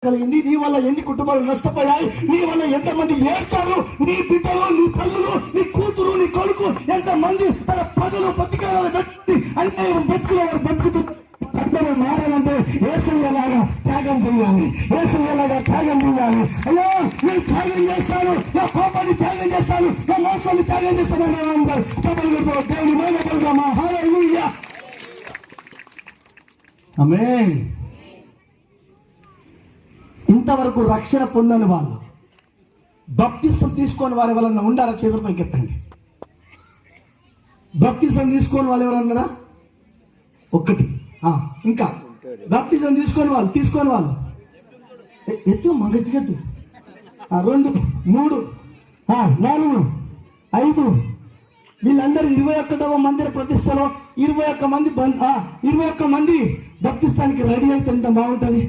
కలిగింది, నీ వల్ల ఎన్ని కుటుంబాలు నష్టపోయాయి, నీ వల్ల ఎంతమంది ఏడ్చారు, నీ బిడ్డలు, నీ తల్లులు, నీ కూతురు, నీ కొడుకు ఎంతమంది తన పగలు బతికాలని బట్టి అన్యాయం బతుకులో బతుకుతూ అందరూ మారాలంటే ఏసయ్యలాగా త్యాగం చేయాలి, ఏసయ్యలాగా త్యాగం చేయాలి. అయ్యో నేను త్యాగం చేస్తాను, నా కోపాన్ని త్యాగం చేస్తాను, నా మోసాన్ని త్యాగం చేస్తానని అందరూ చెప్పగలుగుతూ దేవుని మహిమపడదామా? హల్లెలూయా, ఆమేన్. ఇంతవరకు రక్షణ పొందని వాళ్ళు, బాప్తిసం తీసుకొని వారు ఎవరన్నా ఉండారా? చేతుల పైకి ఎత్తండి. బాప్తిసం తీసుకొని వాళ్ళు ఎవరన్నారా? ఒక్కటి. ఇంకా బాప్తిజం తీసుకొని వాళ్ళు ఎత్తు మగెత్తు 2 3 4 5 వీళ్ళందరూ 21వ మందిర ప్రతిష్టలో 21 మంది బాప్తిస్తానికి రెడీ అయితే ఎంత బాగుంటుంది.